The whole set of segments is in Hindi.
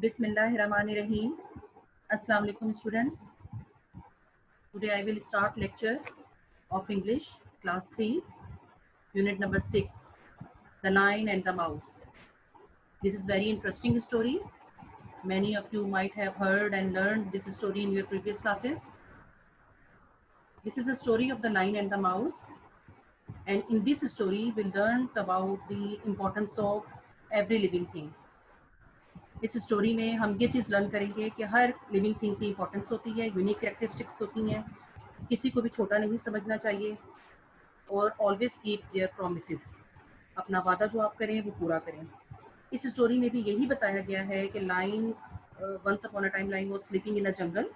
Bismillahirrahmanirrahim. Assalamu alaikum students. Today I will start lecture of English class 3 unit number 6, The Lion and the Mouse. This is very interesting story. Many of you might have heard and learned this story in your previous classes. This is a story of the lion and the mouse, and in this story we learned about the importance of every living thing. इस स्टोरी में हम ये चीज़ लर्न करेंगे कि हर लिविंग थिंग की इंपॉर्टेंस होती है, यूनिक कैरेक्टरिस्टिक्स होती हैं, किसी को भी छोटा नहीं समझना चाहिए और ऑलवेज कीप देयर प्रॉमिसेस, अपना वादा जो आप करें वो पूरा करें. इस स्टोरी में भी यही बताया गया है कि lion once upon a time lion was sleeping in a jungle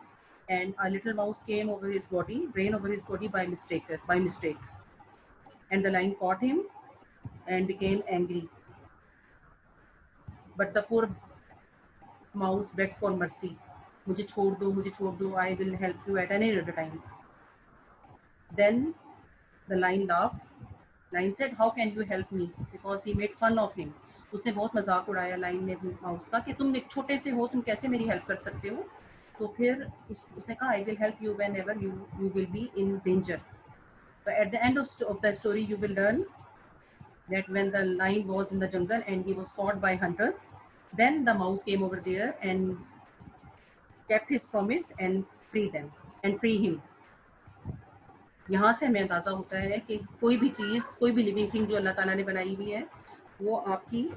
and a little mouse came over his body, ran over his body by mistake, and the lion caught him and became angry, but the poor mouse begged for mercy. मुझे छोड़ दो, I will help you at any other time. Then the lion laughed. Lion said, how can you help me? Because he made fun of him. उसने बहुत मजाक उड़ाया लाइन ने माउस का कि तुम एक छोटे से हो, तुम कैसे मेरी हेल्प कर सकते हो. तो फिर उसने कहा, I will help you whenever you will be in danger. But at the end of the story you will learn that when the lion was in the jungle and he was caught by hunters, then the mouse came over there and kept his promise and free him. यहाँ से हमें अंदाज़ा होता है कि कोई भी चीज़, कोई भी लिविंग थिंग जो अल्लाह ताला ने बनाई हुई है वो आपकी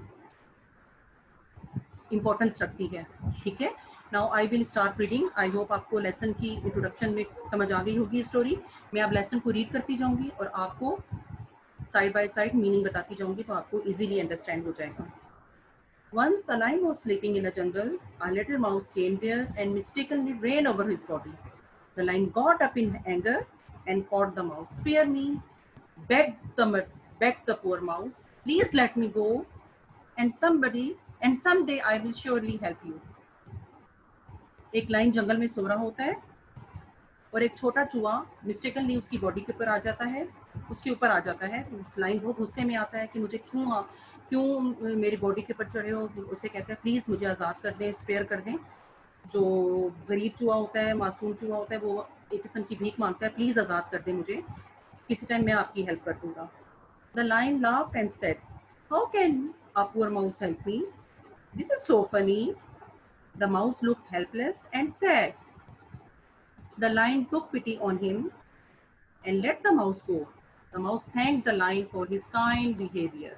इम्पोर्टेंस रखती है. ठीक है. Now I will start reading. I hope आपको लेसन की इंट्रोडक्शन में समझ आ गई होगी स्टोरी. मैं अब लेसन को रीड करती जाऊंगी और आपको साइड बाय साइड मीनिंग बताती जाऊंगी, तो आपको इजीली अंडरस्टैंड हो जाएगा. Once a lion was sleeping in a jungle. A little mouse came there and mistakenly ran over his body. The lion got up in anger and caught the mouse. Spare me, begged the poor mouse. Please let me go, and someday I will surely help you. एक लाइन जंगल में सो रहा होता है और एक छोटा चूहा मिस्टेकनली उसकी बॉडी के ऊपर आ जाता है, उसके ऊपर आ जाता है. लाइन बहुत गुस्से में आता है कि मुझे क्यों मेरी बॉडी के ऊपर चढ़े हो. उसे कहता है प्लीज़ मुझे आज़ाद कर दें, स्पेयर कर दें. जो गरीब चूहा होता है, मासूम चूहा होता है, वो एक किस्म की भीख मांगता है, प्लीज़ आज़ाद कर दें मुझे, किसी टाइम मैं आपकी हेल्प कर दूंगा. The line laughed and said, how can a poor mouse help me? This is so funny. The mouse looked helpless and sad. The lion took pity on him and let the mouse go. The mouse thanked the lion for his kind behavior.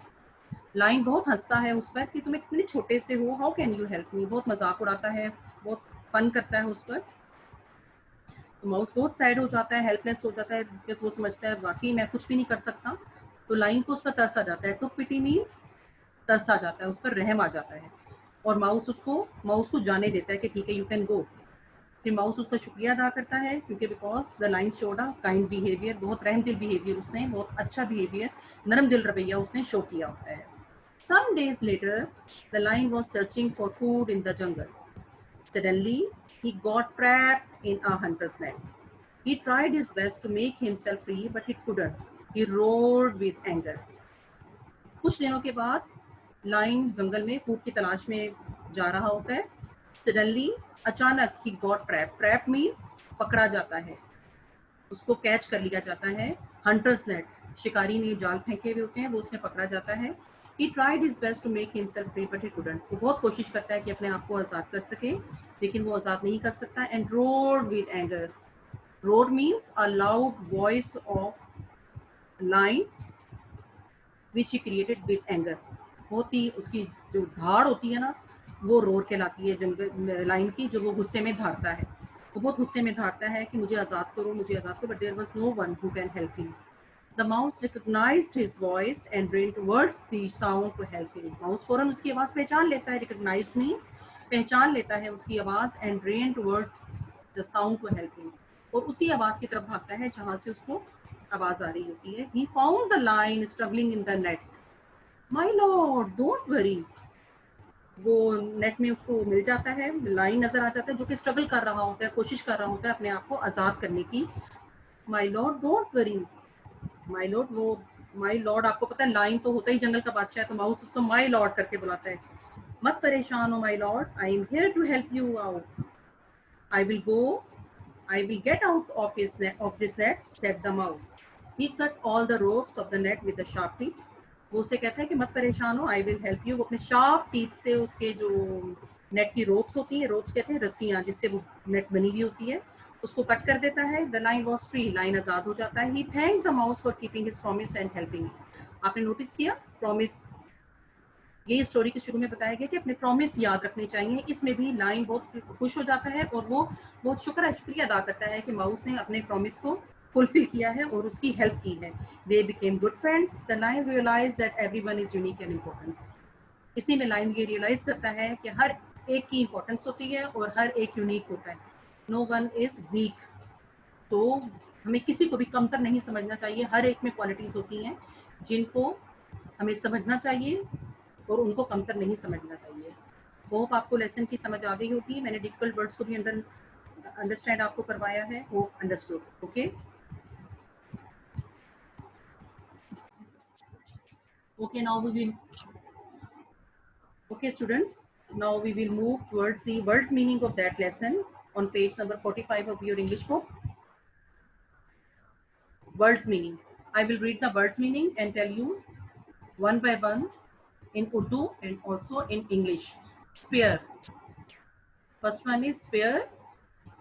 Line बहुत हंसता है उस पर कि तुम इतने छोटे से हो, how can you help me. बहुत मजाक उड़ाता है, बहुत फन करता है उस पर. तो माउस बहुत सैड हो जाता है, हेल्पलेस हो जाता है, कि वो समझता है वाकई मैं कुछ भी नहीं कर सकता. तो लाइन को उस पर तरस आ जाता है. टुक पिटी मीन्स तरस आ जाता है, उस पर रहम आ जाता है, और माउस को जाने देता है कि ठीक है यू कैन गो. फिर माउस उसका शुक्रिया अदा करता है क्योंकि because the line showed a kind behaviour, बहुत रहम दिल बिहेवियर, उसने बहुत अच्छा बिहेवियर, नरम दिल रवैया उसने शो किया होता है. Some days later, the lion was searching for food in the jungle. Suddenly, he got trapped in a hunter's net. He tried his best to make himself free, but he couldn't. He roared with anger. कुछ दिनों के बाद लाइन जंगल में फूड की तलाश में जा रहा होता है. Suddenly, अचानक he got trapped. Trap means पकड़ा जाता है, उसको कैच कर लिया जाता है. हंटर्स नेट, शिकारी ने जाल फेंके हुए होते हैं, वो उसने पकड़ा जाता है. He tried his best to make himself free, but he couldn't. वो बहुत कोशिश करता है कि अपने आप को आज़ाद कर सके, लेकिन वो आज़ाद नहीं कर सकता. And roared with anger. Roar means a loud voice of lion which he created with anger. बहुत ही उसकी जो धाड़ होती है ना, वो रोर कहलाती है जंगल लाइन की, जो वो गुस्से में धारता है. वो बहुत गुस्से में धारता है कि मुझे आज़ाद करो, मुझे आज़ाद करो. But there was no one who can help him. The mouse recognized his voice and ran towards the sound to help him. Mouse फौरन उसकी आवाज़ पहचान लेता है. Recognized means पहचान लेता है उसकी आवाज़. And ran towards the sound to help him. और उसी आवाज़ की तरफ भागता है जहाँ से उसको आवाज़ आ रही होती है. He found the lion struggling in the net. My lord, don't worry. वो नेट में उसको मिल जाता है, लाइन नजर आ जाता है जो कि स्ट्रगल कर रहा होता है, कोशिश कर रहा होता है अपने आप को आज़ाद करने की. My lord, don't worry. My lord, वो माई लॉर्ड आपको पता है लाइन तो होता ही जंगल का बादशाह है, तो माउस उसको माई लॉर्ड करके बुलाता है. मत परेशान हो my lord, I am here to help you out. I will go, I will get out of this net, said the mouse. He cut all the ropes of the net with the sharp teeth. वो उसे कहता है कि मत परेशान हो, I will help you. वो अपने शार्प टीथ से उसके जो नेट की रोप्स होती हैं, रोप्स कहते हैं रस्सियाँ जिससे वो नेट बनी हुई होती है, उसको कट कर देता है. The line was free, line आज़ाद हो जाता है. He thank the mouse for keeping his promise and helping. आपने नोटिस किया प्रॉमिस, ये स्टोरी के शुरू में बताया गया कि अपने प्रॉमिस याद रखने चाहिए. इसमें भी लाइन बहुत खुश हो जाता है और वो बहुत शुक्रिया अदा करता है कि माउस ने अपने प्रॉमिस को फुलफिल किया है और उसकी हेल्प की है. They became good friends. The lion realize that everyone is unique and important. इसी में लाइन ये रियलाइज करता है कि हर एक की इंपॉर्टेंस होती है और हर एक यूनिक होता है. No one is weak. तो हमें किसी को भी कमतर नहीं समझना चाहिए. हर एक में क्वालिटीज होती हैं जिनको हमें समझना चाहिए और उनको कमतर नहीं समझना चाहिए. होप आपको लेसन की समझ आ गई होगी. मैंने डिफिकल्ट वर्ड्स को भी अंडरस्टैंड आपको करवाया है. Hope understood. Okay okay now we will okay students, now we will move towards the words meaning of that lesson on page number 45 of your English book. Words meaning. I will read the words meaning and tell you one by one in Urdu and also in English. Spare. First one is spare.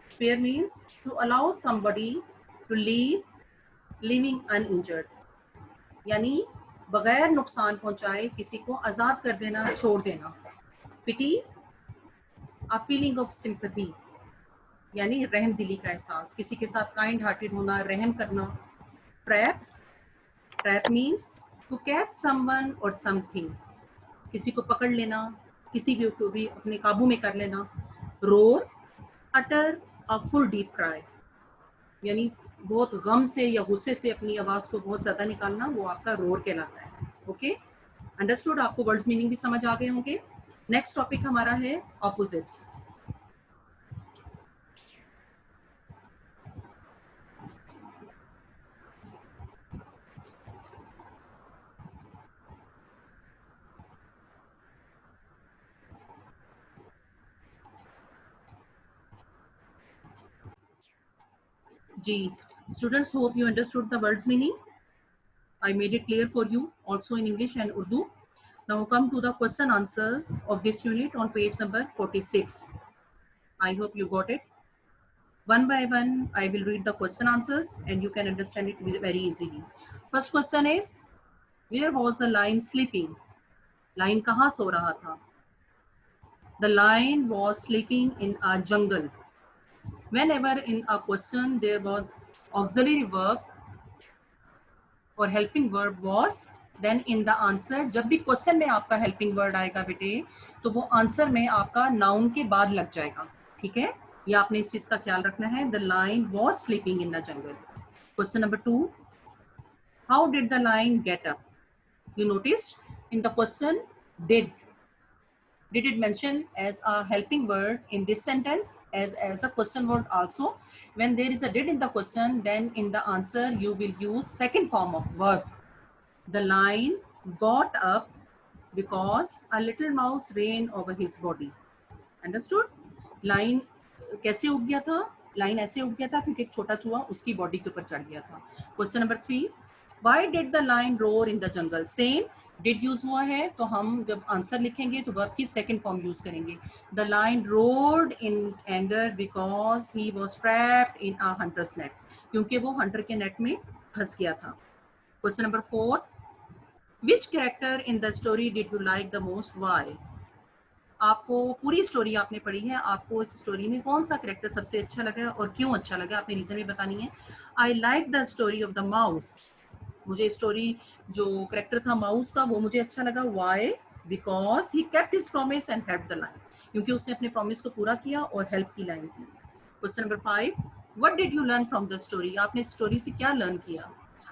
Spare means to allow somebody to leave living uninjured. यानी बगैर नुकसान पहुंचाए किसी को आजाद कर देना, छोड़ देना. पिटी, अ फीलिंग ऑफ सिंपैथी, यानी रहम दिली का एहसास, किसी के साथ काइंड हार्टेड होना, रहम करना. Trap, trap means to catch someone or something, किसी को पकड़ लेना, किसी को भी अपने काबू में कर लेना. Roar, utter a full deep cry, यानी बहुत गम से या गुस्से से अपनी आवाज को बहुत ज्यादा निकालना, वो आपका रोर कहलाता है. Okay understood. आपको वर्ड्स मीनिंग भी समझ आ गए होंगे. नेक्स्ट टॉपिक हमारा है ऑपोजिट्स. जी students, hope you understood the words meaning. I made it clear for you also in English and Urdu. Now come to the question answers of this unit on page number 46. I hope you got it. One by one I will read the question answers and you can understand it very easily. First question is, where was the lion sleeping? Lion कहाँ सो रहा था? The lion was sleeping in a jungle. Whenever in a question there was auxiliary verb or helping verb was, then in the answer, जब भी क्वेश्चन में आपका हेल्पिंग वर्ड आएगा बेटे, तो वो आंसर में आपका नाउन के बाद लग जाएगा. ठीक है, ये आपने इस चीज का ख्याल रखना है. The line was sleeping in the jungle. Question number 2, how did the line get up? You noticed in the question, did it mention as a helping word in this sentence as a question word also? When there is a did in the question, then in the answer you will use second form of verb. The lion got up because a little mouse ran over his body. Understood? Lion कैसे उठ गया था? लाइन ऐसे उठ गया था क्योंकि एक छोटा चूहा उसकी बॉडी के ऊपर चढ़ गया था. Question number 3, why did the line roar in the jungle? Same did use हुआ है, तो हम जब आंसर लिखेंगे तो वर्ब की सेकंड फॉर्म यूज करेंगे. The line roared in anger because he was trapped in a hunter's net, क्योंकि वो हंटर के नेट में फंस गया था. Question number 4, which character in the story did you like the most? Why? आपको पूरी स्टोरी आपने पढ़ी है, आपको इस स्टोरी में कौन सा कैरेक्टर सबसे अच्छा लगा और क्यों अच्छा लगा, आपने रीजन भी बतानी है. I like the story of the mouse. मुझे स्टोरी जो कैरेक्टर था माउस का वो मुझे अच्छा लगा. Why? Because he kept his promise and help the line, क्योंकि उसने अपने प्रॉमिस को पूरा किया और हेल्प की लाइन की. Question number 5, what did you learn from the story? आपने स्टोरी से क्या लर्न किया?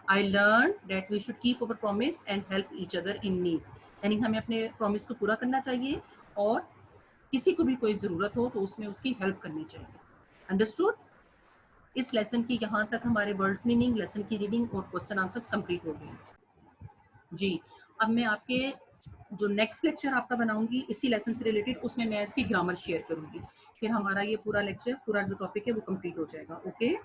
I learn that we should keep our promise and help each other in need, यानी हमें अपने प्रॉमिस को पूरा करना चाहिए और किसी को भी कोई ज़रूरत हो तो उसमें उसकी हेल्प करनी चाहिए. अंडरस्टूड? इस लेसन की यहाँ तक हमारे वर्ड्स मीनिंग, लेसन की रीडिंग और क्वेश्चन आंसर्स कंप्लीट हो गए. जी, अब मैं आपके जो नेक्स्ट लेक्चर आपका बनाऊंगी इसी लेसन से रिलेटेड, उसमें मैं इसकी ग्रामर शेयर करूंगी। फिर हमारा ये पूरा लेक्चर, पूरा जो टॉपिक है वो कंप्लीट हो जाएगा। ओके।